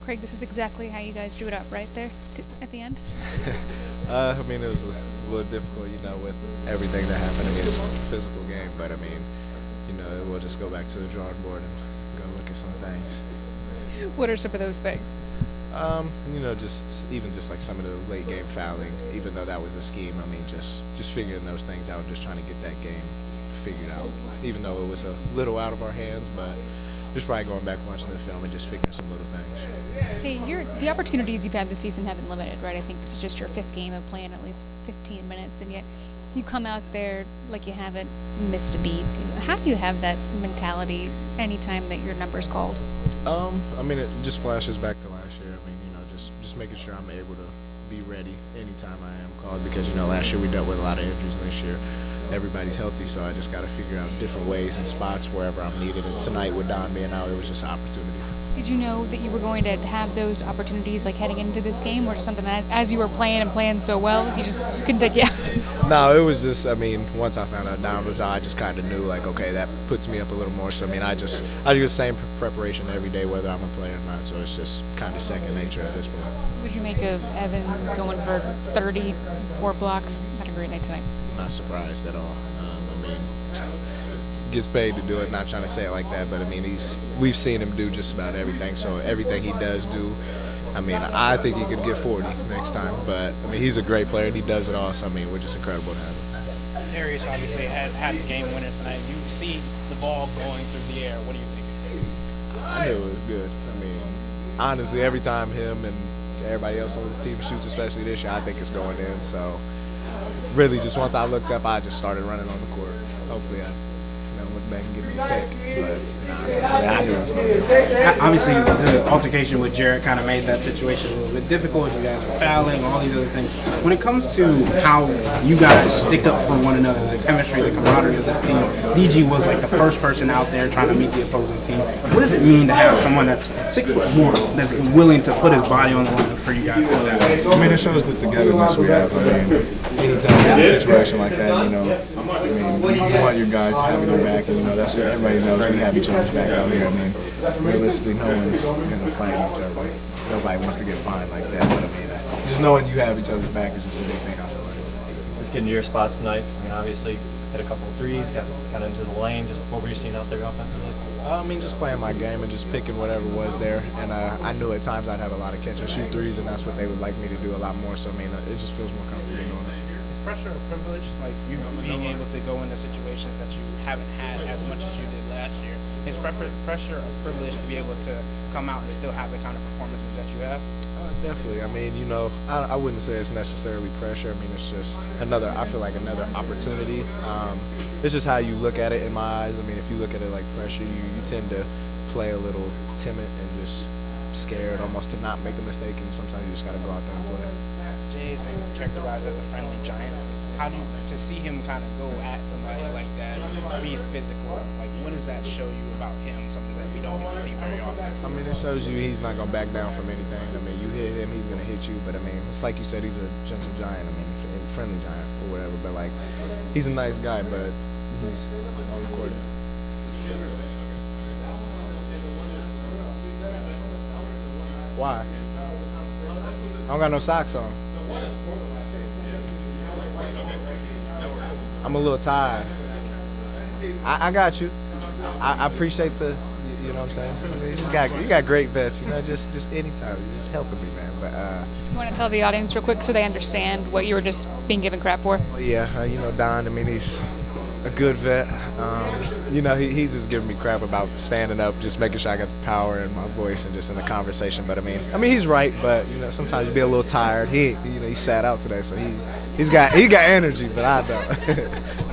Craig, this is exactly how you guys drew it up, right there at the end? I mean, it was a little difficult, with everything that happened against the physical game. But, I mean, we'll just go back to the drawing board and go look at some things. What are some of those things? Just like some of the late game fouling, even though that was a scheme. I mean, just figuring those things out, just trying to get that game figured out. Even though it was a little out of our hands, but just probably going back watching the film and just figuring some little things. Hey, the opportunities you've had this season have been limited, right? I think this is just your 5th game of playing at least 15 minutes, and yet you come out there like you haven't missed a beat. How do you have that mentality anytime that your number's called? I mean, it just flashes back to last year. I mean, just making sure I'm able to be ready anytime I am called because, last year we dealt with a lot of injuries, and this year everybody's healthy, so I just got to figure out different ways and spots wherever I'm needed. And tonight with Don being out, it was just an opportunity. Did you know that you were going to have those opportunities like heading into this game, or just something that as you were playing so well, you just couldn't take it out? No, it was just, once I found out Don was out, I just kind of knew, okay, that puts me up a little more. So, I do the same preparation every day, whether I'm a player or not. So it's just kind of second nature at this point. What did you make of Evan going for 34 blocks? Had a great night tonight. Not surprised at all. Gets paid to do it. Not trying to say it like that, but we've seen him do just about everything. So everything he does do, I think he could get 40 next time. But he's a great player and he does it all. So we're just incredible to have him. Darius obviously had the game winner tonight. You see the ball going through the air. What do you think? I knew it was good. Honestly, every time him and everybody else on this team shoots, especially this year, I think it's going in. So really, just once I looked up, I just started running on the court. Hopefully, I look back and get me a tech. But I knew it was going in. Obviously, the altercation with Jarrett kind of made that situation a little bit difficult. You guys were fouling, all these other things. When it comes to how you guys stick up for one another, the chemistry, the camaraderie of this team, DG was like the first person out there trying to meet the opposing team. What does it mean to have someone that's 6'4", that's willing to put his body on the line for you guys? It shows the togetherness we have. Anytime you have a situation like that, you want your guys to have your back, and that's what everybody knows. We have each other's back out here. Realistically, no one's going to fight each other. Nobody wants to get fined like that. But just knowing you have each other's back is just a big thing. I feel like. Just getting to your spots tonight. Obviously hit a couple of threes, got kind of into the lane. Just what were you seeing out there offensively? Just playing my game and just picking whatever was there. And I knew at times I'd have a lot of catch and shoot threes, and that's what they would like me to do a lot more. So it just feels more comfortable doing it. Pressure or privilege, like you being able to go into situations that you haven't had as much as you did last year? Is pressure or privilege to be able to come out and still have the kind of performances that you have? Definitely. I wouldn't say it's necessarily pressure. It's just I feel like another opportunity. It's just how you look at it in my eyes. If you look at it like pressure, you tend to play a little timid and just scared almost to not make a mistake, and sometimes you just got to go out there and play. Jay's been characterized as a friendly giant. How do you, to see him kind of go at somebody like that, be physical, what does that show you about him, something that we don't get to see very often? It shows you he's not going to back down from anything. You hit him, he's going to hit you, but it's like you said, he's a gentle giant, a friendly giant or whatever, but he's a nice guy, but he's on the court. Why? I don't got no socks on. I'm a little tired. I got you. I appreciate the, you know what I'm saying? You got great vets, just anytime. You're just helping me, man. But You want to tell the audience real quick so they understand what you were just being given crap for? Yeah, Don, he's a good vet. He's just giving me crap about standing up, just making sure I got the power in my voice and just in the conversation. But he's right. But sometimes you be a little tired. He sat out today, so he got energy, but I don't.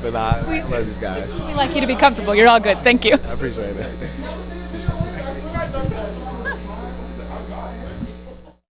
But I love these guys. We like you to be comfortable. You're all good. Thank you. I appreciate it.